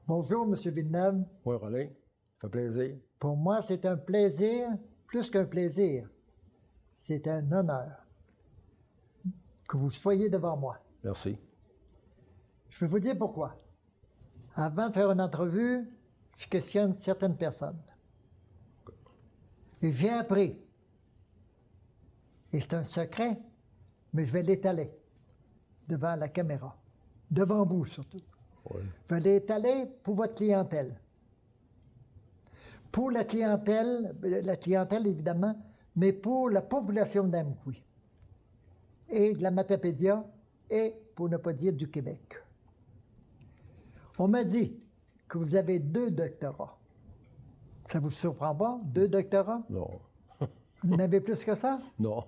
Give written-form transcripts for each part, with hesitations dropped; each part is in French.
Bonjour, M. Villeneuve. Oui, Rollin, ça fait plaisir. Pour moi, c'est un plaisir, plus qu'un plaisir. C'est un honneur que vous soyez devant moi. Merci. Je vais vous dire pourquoi. Avant de faire une entrevue, je questionne certaines personnes. Et j'ai appris, et c'est un secret, mais je vais l'étaler devant la caméra, devant vous surtout. Oui. Je vais l'étaler pour votre clientèle. Pour la clientèle évidemment, mais pour la population d'Amqui et de la Matapédia et, pour ne pas dire, du Québec. On m'a dit que vous avez 2 doctorats. Ça vous surprend pas? 2 doctorats? Non. Vous en avez plus que ça? Non.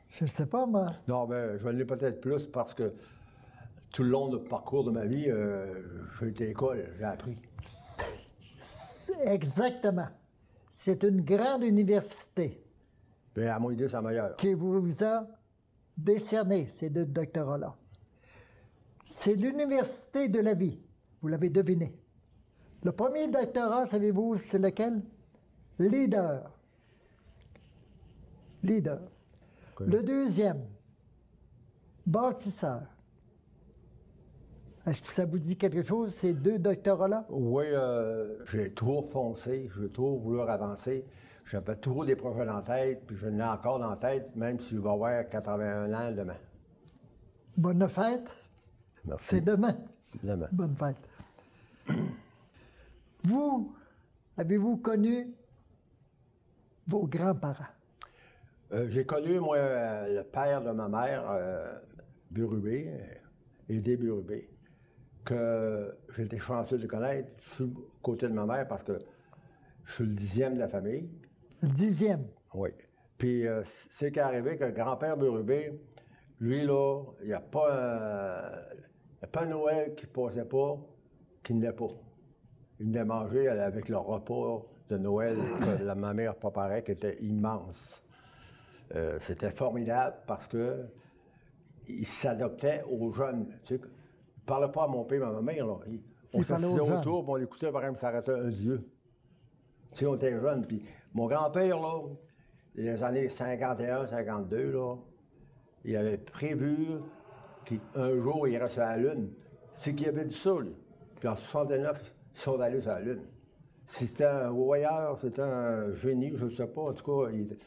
Je ne sais pas, moi. Non, mais je l'ai peut-être plus parce que tout le long du parcours de ma vie, j'ai été à l'école, j'ai appris. Exactement. C'est une grande université Puis à mon idée, c'est la meilleure. qui vous a décerné ces 2 doctorats-là. C'est l'université de la vie. Vous l'avez deviné. Le premier doctorat, savez-vous, c'est lequel? Leader. Leader. Okay. Le deuxième, bâtisseur. Est-ce que ça vous dit quelque chose, ces 2 doctorats-là? Oui, j'ai toujours foncé, j'ai toujours voulu avancer. J'avais toujours des projets dans la tête, puis je l'ai encore dans la tête, même si je vais avoir 81 ans demain. Bonne fête. Merci. C'est demain. Demain. Bonne fête. Vous, avez-vous connu vos grands-parents? J'ai connu, moi, le père de ma mère, Burubé, Édé Burubé, que j'étais chanceux de connaître sur le côté de ma mère parce que je suis le 10e de la famille. Le 10e. Oui. Puis c'est qu'est arrivé que grand-père Burubé, lui, là, il n'y a pas un Noël qui ne passait pas, qu'il n'ait pas. Il venait manger avec le repas de Noël que ma mère préparait, qui était immense. C'était formidable parce que il s'adoptait aux jeunes. Tu sais, il ne parlait pas à mon père et à ma mère. Là. On s'assisait autour, puis on l'écoutait, par exemple, s'arrêtait un Dieu. Tu sais, on était jeunes. Puis mon grand-père, là, les années 51, 52, là, il avait prévu qu'un jour, il irait sur la Lune. C'est qu'il avait dit ça, lui. Puis en 69, ils sont allés sur la Lune. C'était un voyeur, c'était un génie, je ne sais pas. En tout cas, il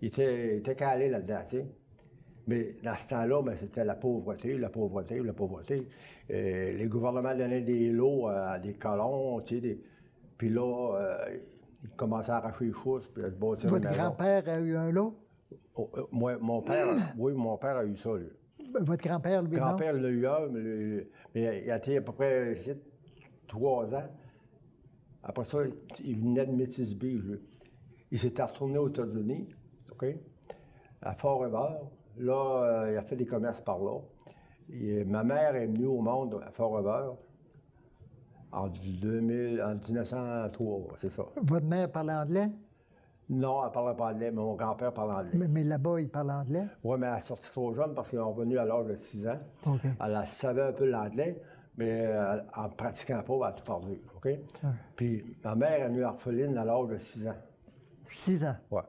était calé là-dedans, tu sais. Mais dans ce temps-là, ben, c'était la pauvreté, la pauvreté, la pauvreté. Les gouvernements donnaient des lots à des colons, tu sais. Puis là, ils commençaient à arracher les chousses, puis à se bâtir une maison. Votre grand-père a eu un lot? Moi, mon père, oui, mon père a eu ça, lui. Votre grand-père, lui, Grand-père l'a eu un, mais il a été à peu près 3 ans. Après ça, il venait de Métis Beach, lui. Il s'était retourné aux États-Unis, OK, à Fort-River. Là, il a fait des commerces par là. Et ma mère est venue au monde à Fort-River en 1903, c'est ça. Votre mère parlait anglais? Non, elle ne parlait pas anglais, mais mon grand-père parlait anglais. Mais là-bas, il parlait anglais? Oui, mais elle est sortie trop jeune parce qu'ils sont revenus à l'âge de 6 ans. Okay. Elle savait un peu l'anglais, mais en ne pratiquant pas, elle a tout perdu. OK? Ouais. Puis ma mère est venue orpheline à l'âge de 6 ans. 6 ans? Oui.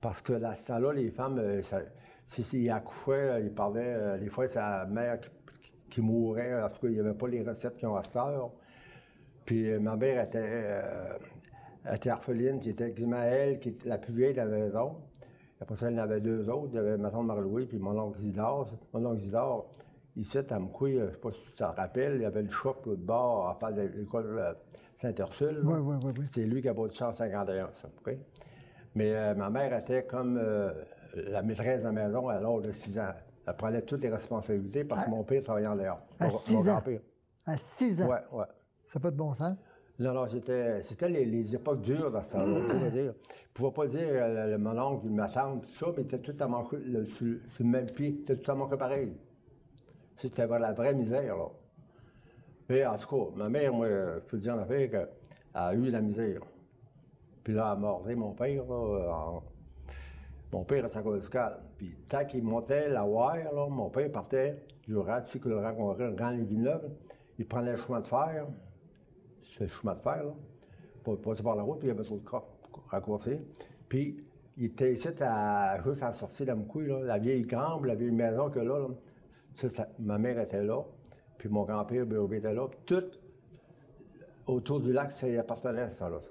Parce que à ce temps-là, les femmes, s'ils accouchaient, ils parlaient, des fois, c'est la mère qui mourait. En tout cas, il n'y avait pas les recettes qu'ils ont à cette heure. Puis ma mère était orpheline, qui était Ismaël, qui était la plus vieille de la maison. Après ça, il y en avait 2 autres. Il y avait ma tante Marie-Louis puis mon oncle Isidore. Mon oncle Isidore, ici, à Amqui, je ne sais pas si tu t'en rappelles, il y avait le choc de bord à part de l'école Saint-Ursule. Oui. C'est lui qui a bâti ça en 51, ça. Okay? Mais ma mère était comme la maîtresse de la maison à l'âge de 6 ans. Elle prenait toutes les responsabilités parce que mon père travaillait en dehors. Mon grand-père. À 6 ans? Oui. Ça n'a pas de bon sens? Non, c'était les époques dures dans ce temps-là. Je ne pouvais pas dire mon oncle, ma tante, tout ça, mais ils étaient tout à manquer sur le même pied. Ils étaient tout à manquer pareil. C'était la vraie misère, là. Mais en tout cas, ma mère, moi, je peux te dire en affaire qu'elle a eu la misère. Puis là, elle a mordé mon père, là, mon père à sa cour musicale. Puis tant qu'il montait la wire, là, mon père partait du rang, tu sais que le rang qu'on aurait, le rang Les Villeneuves, il prenait le chemin de fer, le chemin de fer, là, pour passer par la route, puis il y avait trop de raccourcis. Puis, il était ici, juste à la sortie d'Amkoui, là, la vieille grambe, la vieille maison que là, ma mère était là, puis mon grand-père Burby était là, puis tout autour du lac, ça y appartenait, ça, là. Ça.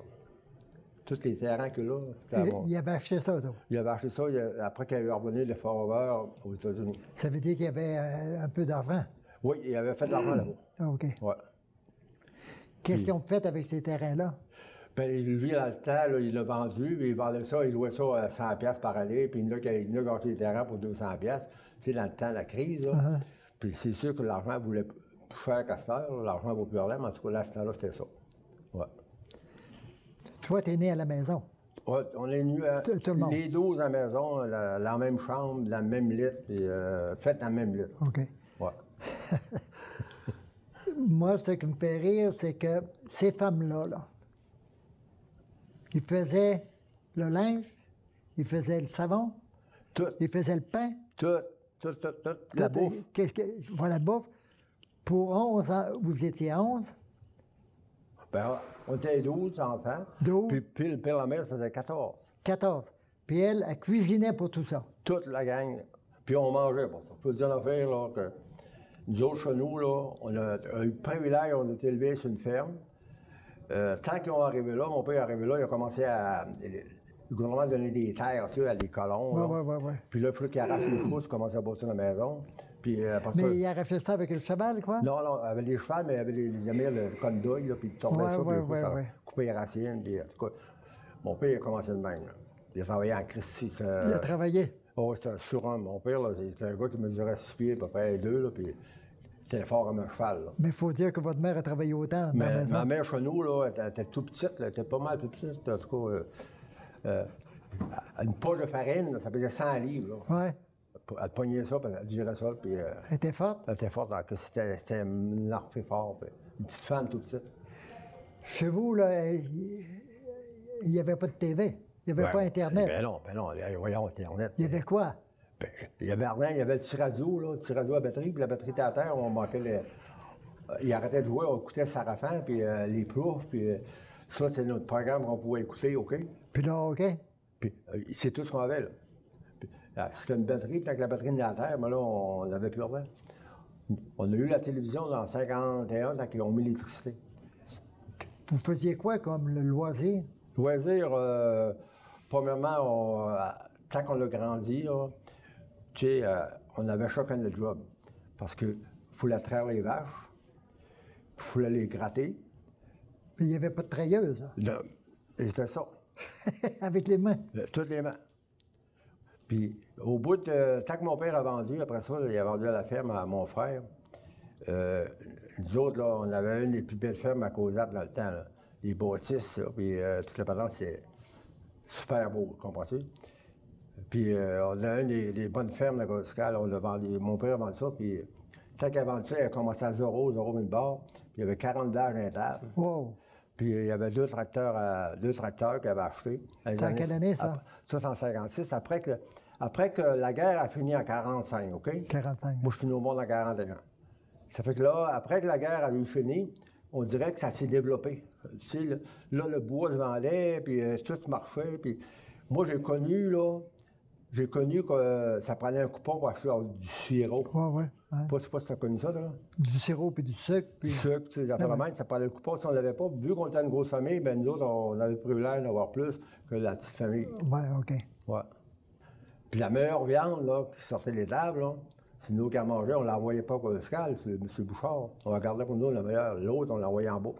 Tous les terrains que là, c'était à moi. Il avait acheté ça, donc. Il avait acheté ça après qu'il ait revenu le Fort aux États-Unis. Ça veut dire qu'il y avait un peu d'argent? Oui, il avait fait de l'argent là-bas. Ah, OK. Ouais. Qu'est-ce qu'ils ont fait avec ces terrains-là? Bien, lui, dans le temps, là, il l'a vendu, puis il vendait ça, il louait ça à 100$ par année, puis il y en a qui ont acheté les terrains pour 200$. Tu sais, dans le temps de la crise, là. Puis c'est sûr que l'argent voulait plus cher qu'à cette heure, l'argent vaut plus rien, mais en tout cas, là, à ce temps-là, c'était ça. Ouais. Toi, t'es né à la maison? Ouais, on est venus les 12 à la maison, la même chambre, la même lit, puis fait dans la même lit. OK. Ouais. Moi, ce qui me fait rire, c'est que ces femmes-là, là, ils faisaient le linge, ils faisaient le savon, Tout, ils faisaient le pain. tout, la bouffe. Voilà, la bouffe. Pour 11 ans, vous étiez 11? Ben, on était 12 enfants. 12. Puis le père et la mère faisait 14. 14. Puis elle cuisinait pour tout ça. Toute la gang. Puis on mangeait pour ça. Je peux te dire une affaire, là, que nous autres, chez nous, là, on a eu le privilège, on a été élevés sur une ferme. Tant qu'ils ont arrivé là, mon père est arrivé là, il a commencé à... Le gouvernement donnait des terres, tu sais, à des colons. Oui. Puis là, il fallait qu'il arrache les pousses, commencer à bâtir la maison. Puis après ça... Mais il arrachait ça avec le cheval, quoi? Non, avec les chevals, mais avec les amis de conduit, là, puis il tournait ça, puis couper les racines, puis en tout cas... Mon père, il a commencé de même, là. Il a travaillé en Christie. Il a travaillé? Oh, c'était un surhomme. Mon père, là, c'était un gars qui mesurait 6 pieds, à peu près 2, là, puis... C'était fort comme un cheval. Là. Mais il faut dire que votre mère a travaillé autant dans la maison. Ma mère, chez nous, là, elle était tout petite, là, elle était pas mal plus petite. En tout cas, une poche de farine, là, ça pesait 100 livres. Oui. Elle pognait ça, puis elle dirait ça. Puis, elle était forte? Elle était forte, c'était un arfé fort. Puis, une petite femme tout petite. Chez vous, là, il n'y avait pas de TV. Il n'y avait pas Internet. Ben non, voyons, Internet. Il y avait quoi? Ben, il y avait rien, il y avait le petit radio, là, le petit radio à batterie, puis la batterie était à terre, on manquait les... Il arrêtait de jouer, on écoutait le Sarafan, puis les ploufs, puis ça, c'est notre programme qu'on pouvait écouter, OK? Puis là, OK? Puis c'est tout ce qu'on avait, là. C'était une batterie, puis avec la batterie de la terre, mais là, on n'avait plus rien. On a eu la télévision dans 51, quand ils ont mis l'électricité. Vous faisiez quoi comme le loisir? Loisir, premièrement, tant qu'on a grandi, là, tu sais, on avait chacun le job. Parce qu'il fallait traire les vaches, il fallait les gratter. Puis il n'y avait pas de trailleuse, là? Non, c'était ça. Avec les mains? Toutes les mains. Puis, au bout de... Tant que mon père a vendu, après ça, il a vendu à la ferme à mon frère. Nous autres, là, on avait une des plus belles fermes à Causap dans le temps, là. Les bâtisses, là, puis toute la patente, c'est super beau, comprends-tu? Puis on a une des bonnes fermes de Goscal, on a vendu, mon père a vendu ça, puis tant qu'il a vendu ça, il a commencé à 0 0 barre, puis il y avait 40 vaches dans les tables. Wow! Puis il y avait deux tracteurs qu'il avait achetés. C'est en quelle année, ça? Ça, c'est en 56, après que la guerre a fini en 45, OK? 45. Moi, je suis né au monde en 41. Ça fait que là, après que la guerre a eu fini, on dirait que ça s'est développé. Tu sais, là, le bois se vendait, puis tout marchait, puis moi, j'ai connu que ça prenait un coupon pour acheter du sirop. Oui. Je sais pas si tu as connu ça, là. Du sirop puis du sucre. Puis... Du sucre, tu sais, les affaires de même, ça prenait le coupon. Si on ne l'avait pas, vu qu'on était une grosse famille, bien, nous autres, on avait le privilège d'avoir plus que la petite famille. Oui, OK. Ouais. Puis la meilleure viande, là, qui sortait des tables, là, c'est nous qui en mangeait, on ne l'envoyait pas pour le scal, c'est M. Bouchard. On regardait pour nous la meilleure. L'autre, on l'envoyait en bas.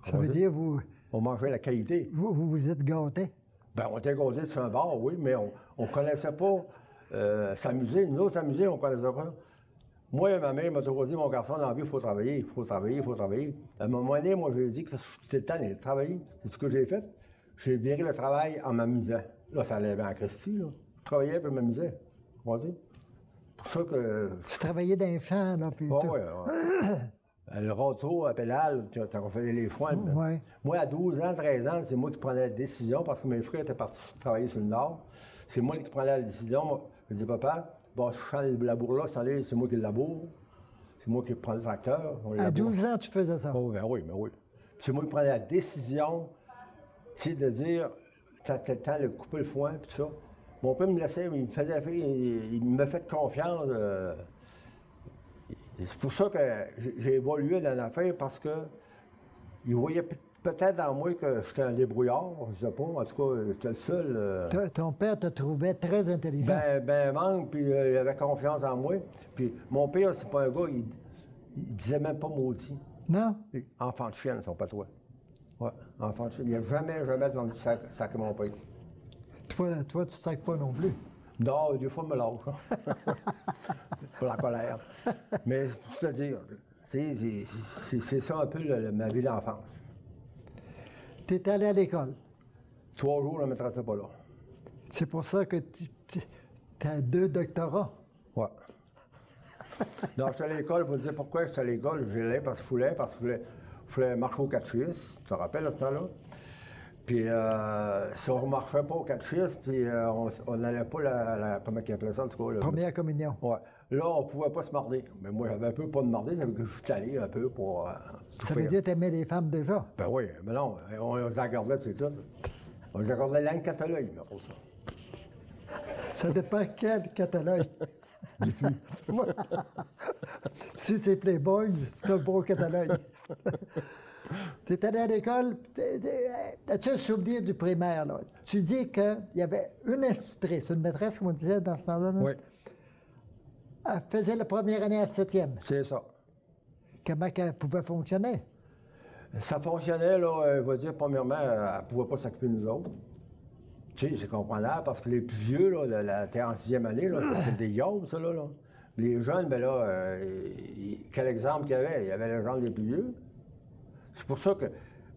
Ça veut dire, vous... On mangeait la qualité. Vous êtes gâtés? Bien, on était gâtés sur un bar, oui, mais on ne connaissait pas s'amuser. Nous autres, s'amuser, on ne connaissait pas. Moi, ma mère m'a toujours dit, mon garçon, dans la vie, il faut travailler, il faut travailler, il faut travailler. À un moment donné, moi, je lui ai dit que c'était le temps d'aller travailler. C'est ce que j'ai fait. J'ai viré le travail en m'amusant. Là, ça allait bien en Christie, là. Je travaillais et m'amusais. Comment dire? Pour ça que... Tu travaillais dans les champs, là, puis tout. Oui. Le râteau à pédale, on faisait les foins. Ouais. Moi, à 12 ans, 13 ans, c'est moi qui prenais la décision parce que mes frères étaient partis travailler sur le Nord. C'est moi qui prenais la décision. Moi, je disais, papa, bon, je chante la bourre là, c'est moi qui le laboure. C'est moi qui prends le tracteur. À 12 ans, tu faisais ça? Oh, ben oui, ben oui. C'est moi qui prenais la décision, tu sais, de dire, c'était le temps de couper le foin, puis ça. Mon père me laissait, il me faisait faire, il me fait confiance. C'est pour ça que j'ai évolué dans l'affaire, parce que il voyait peut-être en moi que j'étais un débrouillard, je sais pas. En tout cas, j'étais le seul. Ton père te trouvait très intelligent. Ben manque, puis il avait confiance en moi. Puis mon père, c'est pas un gars, il disait même pas maudit. Non? Enfant de chienne, son patois. Ouais, enfant de chienne. Il n'a jamais entendu sacrer mon père. Toi, tu ne sacres pas non plus. Non, des fois, il me lâche. Pour la colère. Mais c'est pour te dire, c'est ça un peu ma vie d'enfance. Tu es allé à l'école. 3 jours, la maîtresse n'était pas là. C'est pour ça que tu as 2 doctorats. Ouais. Non, je suis allé à l'école, pour te dire pourquoi je suis allé à l'école. J'allais parce qu'il fallait marcher au catéchisme, tu te rappelles à ce temps-là? Puis si on ne marchait pas au catéchisme, puis on n'allait pas comment ils appelaient ça, en tout cas? Première communion. Ouais. Là, on ne pouvait pas se marder. Mais moi, j'avais un peu pas de marder, ça veut dire que je suis allé un peu pour tout Ça faire. veut dire que tu aimais les femmes déjà? Ben oui, mais non, on les accordait, c'est tout. On les accordait l'âne catalogue, mais pour ça. Ça dépend quel catalogue. Si c'est Playboy, c'est un beau catalogue. Tu es allé à l'école, as-tu un souvenir du primaire, là? Tu dis qu'il y avait une institutrice, une maîtresse, comme on disait dans ce temps-là. Oui. Elle faisait la première année à 7e. C'est ça. Comment elle pouvait fonctionner? Ça fonctionnait, là, on va dire, premièrement, elle ne pouvait pas s'occuper de nous autres. Tu sais, c'est comprenable, parce que les plus vieux, là, t'es en 6e année, là, c'était des yobs, ça, là. Les jeunes, ben là, quel exemple qu'il y avait? Il y avait l'exemple des plus vieux. C'est pour ça que,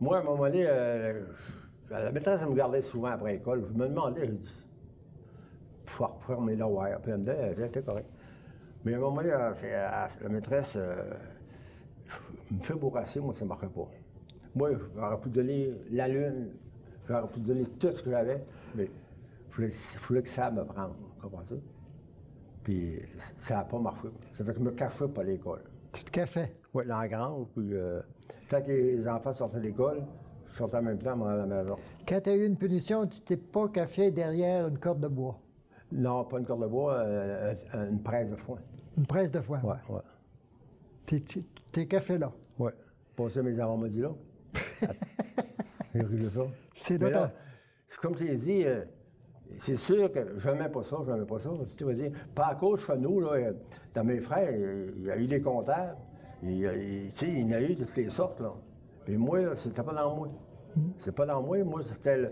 moi, à un moment donné, la maîtresse, elle me gardait souvent après l'école. Je me demandais, je dis, pour faire mes devoirs. Puis elle me disait, elle était correct. Mais à un moment donné, la maîtresse me fait bourrasser, moi, ça ne marquait pas. Moi, j'aurais pu donner la lune, j'aurais pu donner tout ce que j'avais, mais il fallait que ça me prenne, vous comprenez? Puis ça n'a pas marché. Ça fait que je me cachais pas à l'école. Tu te cachais? Oui, dans la grange, puis tant que les enfants sortaient de l'école, je sortais en même temps à la maison. Quand tu as eu une punition, tu t'es pas caché derrière une corde de bois? Non, pas une corde de bois, une presse de foin. Une presse de foin? Oui, oui. T'es caché là? Oui. Passer mes avant-midi là. J'ai réglé ça. C'est Mais là. là, c'est comme tu as dit, c'est sûr que je n'aimais pas ça, je n'aimais pas ça. Tu vas dire, pas à cause chez nous, là, dans mes frères, il y a eu des comptables, tu sais, il y en a eu de toutes les sortes, là. Mais moi, là, c'était pas dans moi. C'est pas dans moi. Moi, c'était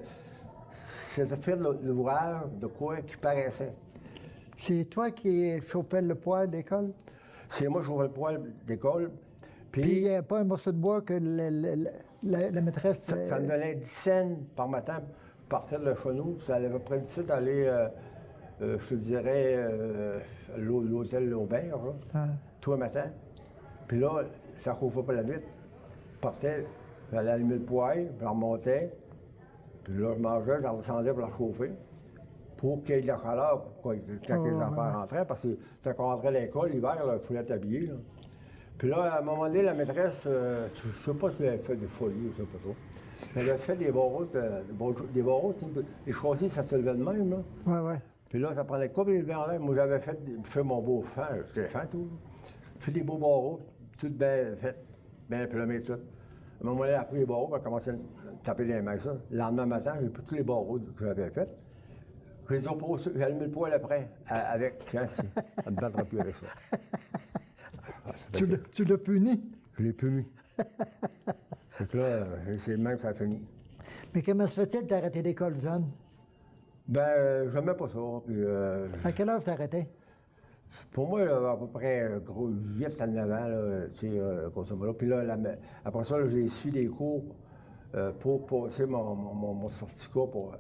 faire l'ouvrage de quoi qui paraissait. C'est toi qui chauffais le poêle d'école? C'est moi qui chauffais le poêle d'école. Puis il n'y a pas un morceau de bois que la maîtresse... Ça me donnait 10 cents par matin. Je partais de chez nous. Ça allait à peu près 10 cents d'aller, je te dirais, l'hôtel L'Auberge, tous les matins. Puis là, ça ne chauffait pas la nuit. Je partais, j'allais allumer le poêle, je remontais. Puis là, je mangeais, je redescendais pour la chauffer. Pour qu'il y ait de la chaleur, quand les enfants rentraient. Parce que quand on rentrait à l'école, l'hiver, il fallait être habillé. Là. Puis là, à un moment donné, la maîtresse, je ne sais pas si elle avait fait des folies, je ne sais pas trop. Elle avait fait des barreaux, les choisis, ça se levait de même, là. Oui, oui. Puis là, ça prenait quoi, puis les levait en l'air. Moi, j'avais fait mon beau fin, j'étais fin, tout. Fait des beaux barreaux, tout bien fait, bien plumé, tout. À un moment donné, elle a pris les barreaux, elle a commencé à taper les mains avec ça. Le lendemain matin, j'ai pris tous les barreaux que j'avais faits. Je les ai posés, j'ai allumé le poêle après, avec, tiens, si, elle ne me battra plus avec ça. Tu l'as puni? Je l'ai puni. Donc là, c'est même que ça a fini. Mais comment se fait-il d'arrêter l'école jeune? Ben, j'aimais pas ça. Puis, à quel âge t'as arrêté? Pour moi, là, à peu près 8 à 9 ans, là, tu sais, grosso modo. Puis là, après ça, j'ai suivi des cours pour passer mon certificat pour...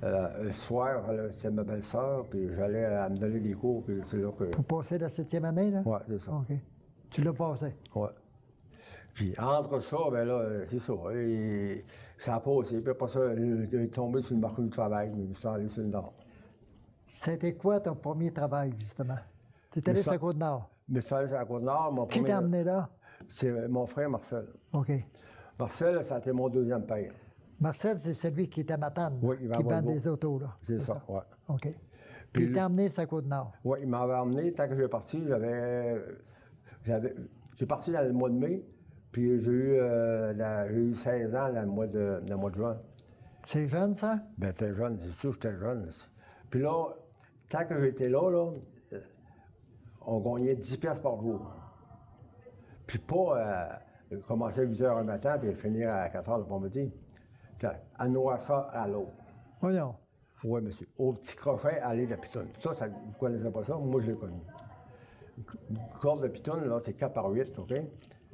le soir, c'était ma belle-sœur, puis j'allais me donner des cours, puis c'est là que... Pour passer la 7e année, là? Oui, c'est ça. OK. Tu l'as passé? Oui. Puis entre ça, ben là, c'est ça. Et ça a passé. Puis après ça, il est tombé sur le marché du travail, il me suis allé sur le Nord. C'était quoi ton premier travail, justement? Tu es allé sur la Côte-Nord? Mais c'est à la Côte-Nord, mon Qui premier... t'a amené là? C'est mon frère Marcel. OK. Marcel, ça a été mon deuxième père. Marcel, c'est celui qui est à Matane, Oui, il va qui à vend Volvo. des autos, là. C'est ça, oui. OK. Puis Puis il t'a amené sur la Côte-Nord. Oui, il m'avait emmené. Tant que j'ai parti, j'ai parti dans le mois de mai, puis j'ai eu 16 ans dans le mois de juin. C'est jeune, ça? Ben, t'es jeune, c'est sûr que j'étais jeune. Puis là, tant que j'étais là, on gagnait 10 piastres par jour. Puis pas commencer à 8 h le matin puis finir à 4 h l'après-midi. À Noirsa, à l'eau. Voyons. Oui, monsieur. Au petit crochet, à l'île de Pitonne. Ça, vous ne connaissez pas ça? Moi, je l'ai connu. Une corde de Pitonne, là, c'est 4 par 8, OK?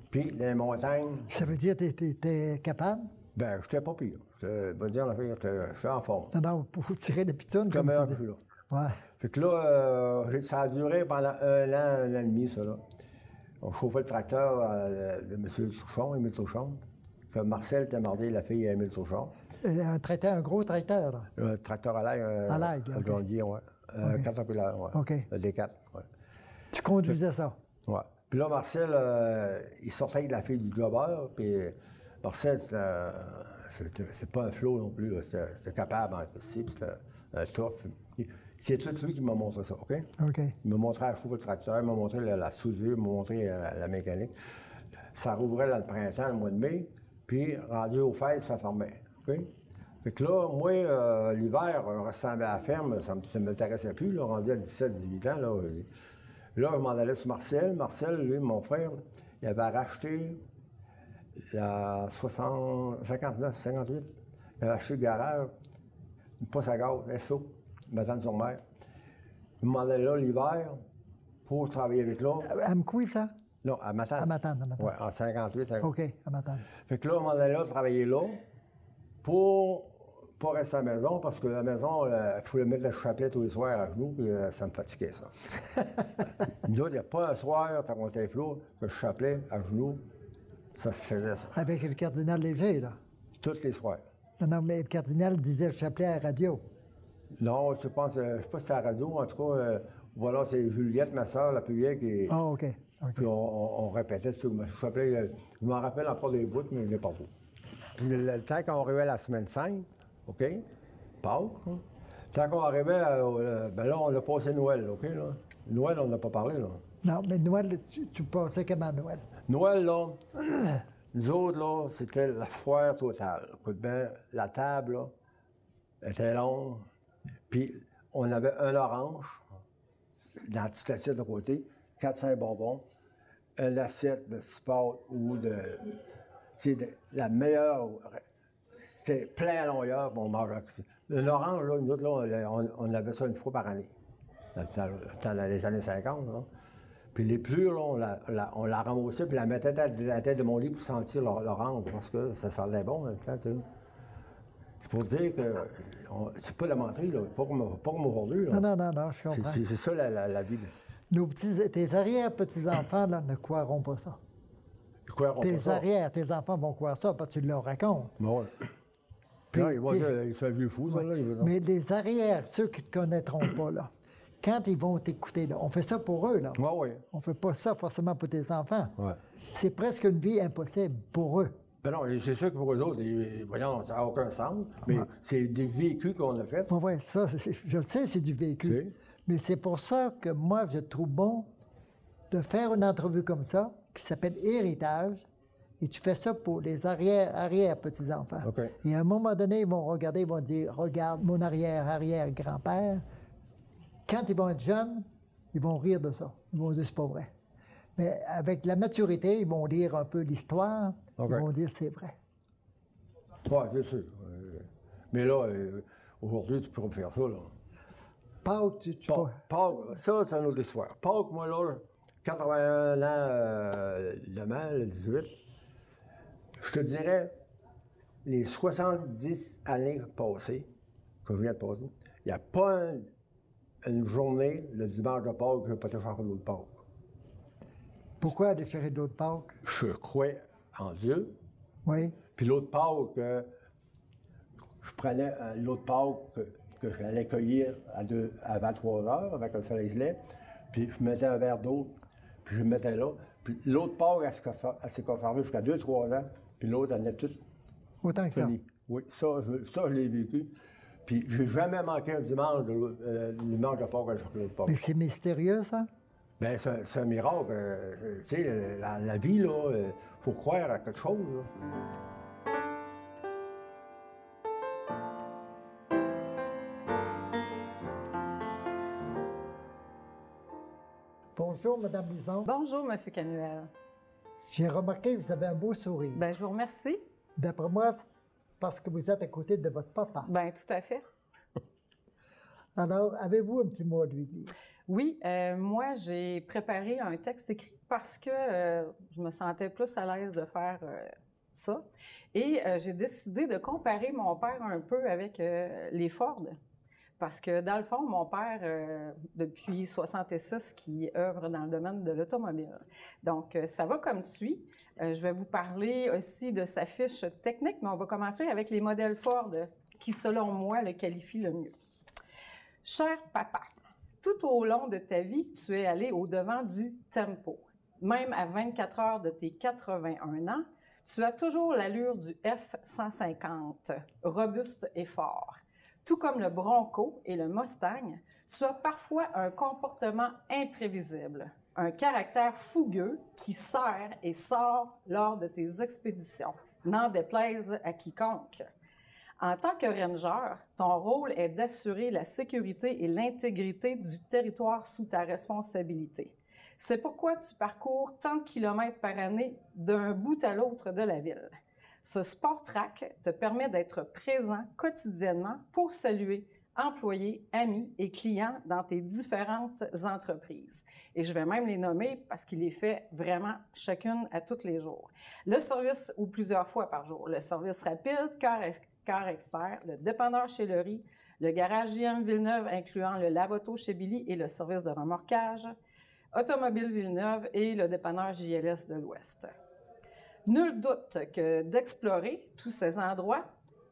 Puis, dans les montagnes... Ça veut dire que t'es capable? Ben, j'étais pas pire. Je veux dire, j'étais en forme. Non, pour tirer des pitounes, Comme comme un tu dis. peu, là. Ouais. Fait que là, ça a duré pendant un an et demi, ça, là. On chauffait le tracteur de M. Touchon, Émile Touchon. Que Marcel était marié, la fille à Émile Touchon. Un gros tracteur, là. Un tracteur à l'air. À l'air, un OK. John Deere, ouais. Caterpillar, ouais. OK. Un D4, ouais. Tu conduisais ça. Ouais. Puis là, Marcel, il sortait avec la fille du jobber, puis Marcel, c'est pas un flot non plus, là. C'était capable en ici, puis c'était un tough. C'est tout lui qui m'a montré ça, OK? OK. Il m'a montré à chauffer le tracteur, il m'a montré la soudure, il m'a montré la mécanique. Ça rouvrait dans le printemps, le mois de mai, puis rendu aux fêtes, ça fermait, OK? Fait que là, moi, l'hiver, restant à la ferme, ça ne m'intéressait plus, là, rendu à 17-18 ans, là. Là, je m'en allais sur Marcel. Marcel, lui, mon frère, il avait racheté la 59, 58. Il avait acheté le garage, une poste à gaz, SO, Matane-sur-Mer. Je m'en allais là l'hiver pour travailler avec l'autre. À Mcouif, ça? Non, à Matane. À Matane, à Matane. Oui, en 58. OK, à Matane. Fait que là, je m'en allais là travailler là pour pas rester à la maison, parce que la maison, il fallait mettre le chapelet tous les soirs à genoux, puis ça me fatiguait, ça. Nous autres, il n'y a pas un soir, quand on était flot, que le chapelet à genoux, ça se faisait, ça. Avec le cardinal Léger, là. Tous les soirs. Non, mais le cardinal disait le chapelet à la radio. Non, je sais pas si c'est à la radio, en tout cas, voilà, c'est Juliette, ma soeur, la plus vieille, qui... Ah, OK. Puis on répétait sur le chapelet. Je m'en rappelle encore des bouts, mais je l'ai pas tout. Le temps qu'on arrivait à la semaine 5, OK? Pâques. Hein? Tant qu'on arrivait, ben là, on a passé Noël, OK? Là? Noël, on n'a pas parlé, là. Non, mais Noël, tu passais comment Noël? Noël, là, nous autres, là, c'était la foire totale. Écoute bien, la table, là, était longue. Puis, on avait un orange, dans la petite assiette de côté, 400 bonbons, une assiette de sport ou de... Tu sais, la meilleure... C'était plein à longueur, puis on mangeait. Un orange, là, nous autres, là, on avait ça une fois par année. Dans les années 50, là. Puis les plures, là, on la ramassait, puis la mettait à la tête de mon lit pour sentir l'orange, parce que ça sentait bon, en même temps, tu sais. C'est pour dire que c'est pas de la menterie, là. Pas comme aujourd'hui, là. Non, je comprends. C'est ça, la vie. Tes arrière-petits-enfants, là, ne croiront pas ça. Ils croiront pas ça. Tes enfants vont croire ça, parce que tu leur racontes. Bon, ouais. Puis, Non, ils vont dire, ils sont vieux fous, ça, là. Mais les arrières, ceux qui ne te connaîtront pas, là, quand ils vont t'écouter, là, on fait ça pour eux, là. Oui, oui. On fait pas ça forcément pour tes enfants. Ouais. C'est presque une vie impossible pour eux. Ben non, c'est sûr que pour eux autres, voyons, ça n'a aucun sens, mais c'est des vécus qu'on a faits. Oui, ça, je le sais, c'est du vécu. Oui. Mais c'est pour ça que moi, je trouve bon de faire une entrevue comme ça, qui s'appelle Héritage, et tu fais ça pour les arrière-petits-enfants. OK. Et à un moment donné, ils vont regarder, ils vont dire, regarde, mon arrière-arrière-grand-père. Quand ils vont être jeunes, ils vont rire de ça. Ils vont dire, c'est pas vrai. Mais avec la maturité, ils vont lire un peu l'histoire, OK. ils vont dire, c'est vrai. Oui, c'est sûr. Mais là, aujourd'hui, tu pourrais faire ça, là. Pâques, tu peux... Pâques, ça, c'est une autre histoire. Pâques, moi, là, 81 ans demain, le 18, je te dirais, les 70 années passées, que je viens de passer, il n'y a pas une journée, le dimanche de Pâques, que je n'ai pas été chercher d'autres Pâques. Pourquoi aller chercher d'autres Pâques? Je crois en Dieu. Oui. Puis l'autre Pâques, je prenais l'autre Pâques que j'allais cueillir à 23 heures avec le soleil se lève, puis je mettais un verre d'eau, Puis je le mettais là. Puis l'autre part, elle s'est conservée jusqu'à 2-3 ans. Puis l'autre, elle est toute Autant que ça. finie. Oui, ça, je l'ai vécu. Puis j'ai jamais manqué un dimanche de Pâques à chocolat de Pâques. Mais c'est mystérieux, ça? Bien, c'est un miracle. Tu sais, la vie, là, faut croire à quelque chose, là. Bonjour, Mme Lison. Bonjour, M. Canuel. J'ai remarqué que vous avez un beau sourire. Bien, je vous remercie. D'après moi, c'est parce que vous êtes à côté de votre papa. Bien, tout à fait. Alors, avez-vous un petit mot à lui dire? Oui, moi, j'ai préparé un texte écrit parce que je me sentais plus à l'aise de faire ça. Et j'ai décidé de comparer mon père un peu avec les Ford. Parce que, dans le fond, mon père, depuis 1966, qui œuvre dans le domaine de l'automobile. Donc, ça va comme suit. Je vais vous parler aussi de sa fiche technique, mais on va commencer avec les modèles Ford qui, selon moi, le qualifient le mieux. Cher papa, tout au long de ta vie, tu es allé au-devant du tempo. Même à 24 heures de tes 81 ans, tu as toujours l'allure du F-150, robuste et fort. Tout comme le Bronco et le Mustang, tu as parfois un comportement imprévisible, un caractère fougueux qui serre et sort lors de tes expéditions, n'en déplaise à quiconque. En tant que ranger, ton rôle est d'assurer la sécurité et l'intégrité du territoire sous ta responsabilité. C'est pourquoi tu parcours tant de kilomètres par année d'un bout à l'autre de la ville. Ce Sport Track te permet d'être présent quotidiennement pour saluer employés, amis et clients dans tes différentes entreprises. Et je vais même les nommer parce qu'il les fait vraiment chacune à tous les jours. Le service, ou plusieurs fois par jour, le service rapide, Car Expert, le dépanneur chez Lery, le garage JM Villeneuve incluant le lave-auto chez Billy et le service de remorquage, Automobile Villeneuve et le dépanneur JLS de l'Ouest. Nul doute que d'explorer tous ces endroits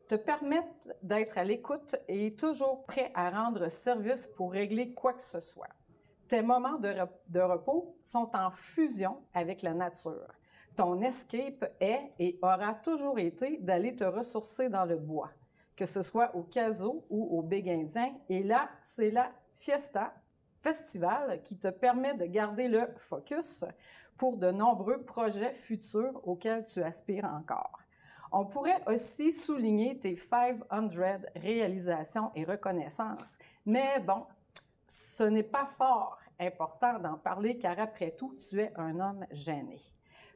te permettent d'être à l'écoute et toujours prêt à rendre service pour régler quoi que ce soit. Tes moments de repos sont en fusion avec la nature. Ton escape est et aura toujours été d'aller te ressourcer dans le bois, que ce soit au Caso ou au Big Indien. Et là, c'est la Fiesta, festival, qui te permet de garder le focus pour de nombreux projets futurs auxquels tu aspires encore. On pourrait aussi souligner tes 500 réalisations et reconnaissances, mais bon, ce n'est pas fort important d'en parler car après tout, tu es un homme gêné.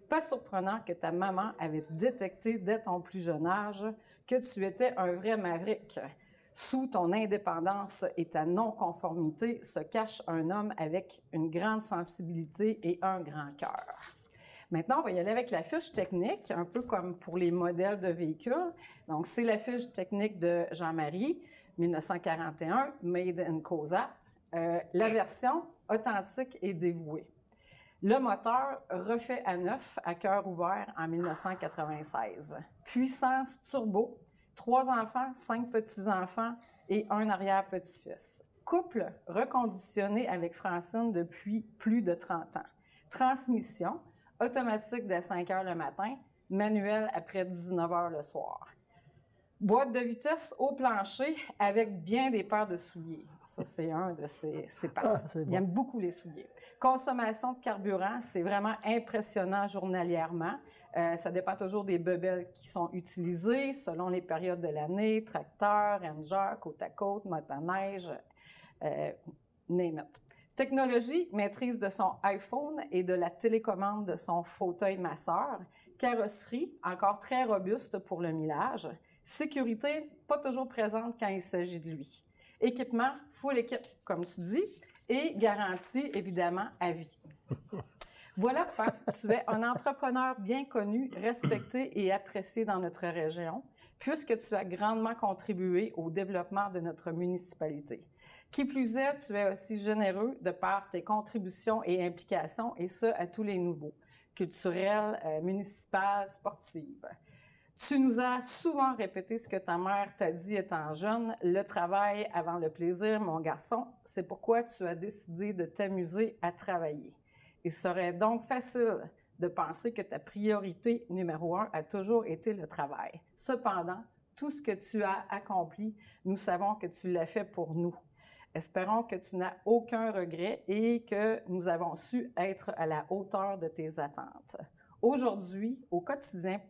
Pas surprenant que ta maman avait détecté dès ton plus jeune âge que tu étais un vrai maverick. Sous ton indépendance et ta non-conformité se cache un homme avec une grande sensibilité et un grand cœur. Maintenant, on va y aller avec la fiche technique, un peu comme pour les modèles de véhicules. Donc, c'est la fiche technique de Jean-Marie, 1941, Made in Cosa. La version authentique et dévouée. Le moteur refait à neuf, à cœur ouvert, en 1996. Puissance turbo, 3 enfants, 5 petits-enfants et un arrière-petit-fils. Couple reconditionné avec Francine depuis plus de 30 ans. Transmission, automatique dès 5 heures le matin, manuel après 19 heures le soir. Boîte de vitesse au plancher avec bien des paires de souliers. Ça, c'est un de ses parties. c'est bon. Il aime beaucoup les souliers. Consommation de carburant, c'est vraiment impressionnant journalièrement. Ça dépend toujours des bebelles qui sont utilisées selon les périodes de l'année, tracteur, ranger, côte à côte, motoneige, name it. Technologie, maîtrise de son iPhone et de la télécommande de son fauteuil masseur. Carrosserie, encore très robuste pour le millage. Sécurité, pas toujours présente quand il s'agit de lui. Équipement, full équipe, comme tu dis, et garantie, évidemment, à vie. Voilà, Pat, tu es un entrepreneur bien connu, respecté et apprécié dans notre région, puisque tu as grandement contribué au développement de notre municipalité. Qui plus est, tu es aussi généreux de par tes contributions et implications, et ce, à tous les niveaux, culturels, municipales, sportives. Tu nous as souvent répété ce que ta mère t'a dit étant jeune, le travail avant le plaisir, mon garçon, c'est pourquoi tu as décidé de t'amuser à travailler. Et Il serait donc facile de penser que ta priorité numéro 1 a toujours été le travail. Cependant, tout ce que tu as accompli, nous savons que tu l'as fait pour nous. Espérons que tu n'as aucun regret et que nous avons su être à la hauteur de tes attentes. Aujourd'hui, au quotidien,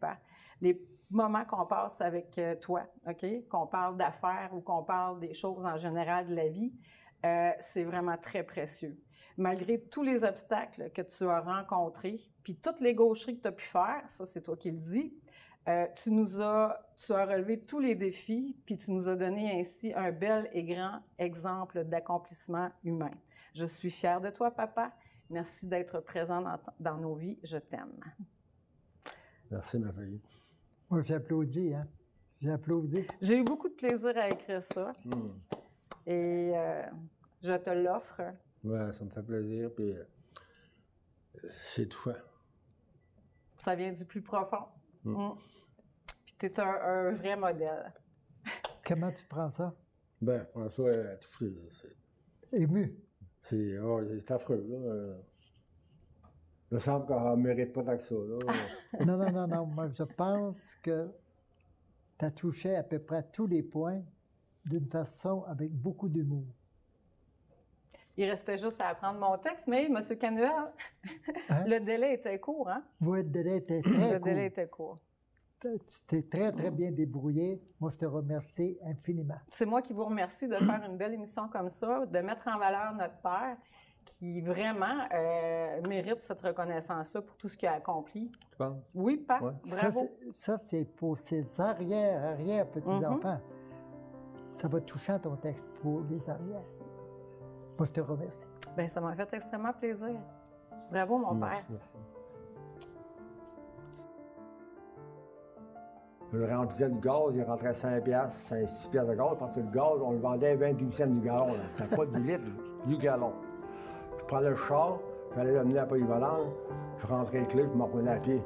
les moments qu'on passe avec toi, OK, qu'on parle d'affaires ou qu'on parle des choses en général de la vie, c'est vraiment très précieux. Malgré tous les obstacles que tu as rencontrés, puis toutes les gaucheries que tu as pu faire, ça c'est toi qui le dis, tu as relevé tous les défis, puis tu nous as donné ainsi un bel et grand exemple d'accomplissement humain. Je suis fière de toi, papa. Merci d'être présent dans nos vies. Je t'aime. Merci, ma fille. Moi, j'applaudis, hein? J'applaudis. J'ai eu beaucoup de plaisir à écrire ça. Et je te l'offre. Ouais, ça me fait plaisir, puis c'est touchant. Ça vient du plus profond. Puis tu es un vrai modèle. Comment tu prends ça? Ben, je prends ça touché. Ému. C'est affreux, là. Il me semble qu'on ne mérite pas tant que ça, là. Non. Moi, je pense que tu as touché à peu près tous les points d'une façon avec beaucoup d'humour. Il restait juste à apprendre mon texte, mais M. Canuel, le délai était court, hein? Oui, le délai était très court. Le délai était court. Tu t'es très, très bien débrouillé. Moi, je te remercie infiniment. C'est moi qui vous remercie de faire une belle émission comme ça, de mettre en valeur notre père, qui vraiment mérite cette reconnaissance-là pour tout ce qu'il a accompli. Tu penses? Oui, Pat, ouais. Bravo. Ça, c'est pour ses arrière-petits-enfants. Ça va toucher ton texte pour les arrières. Moi, je te remercie. Bien, ça m'a fait extrêmement plaisir. Bravo, mon père. Je remplissais du gaz, il rentrait 5 piastres, 6 piastres de gaz, parce que le gaz, on le vendait 28 cents du gallon. C'était pas du litre, du gallon. Je prenais le char, j'allais l'amener à la polyvalente, je rentrais les clés, je m'en prenais à pied.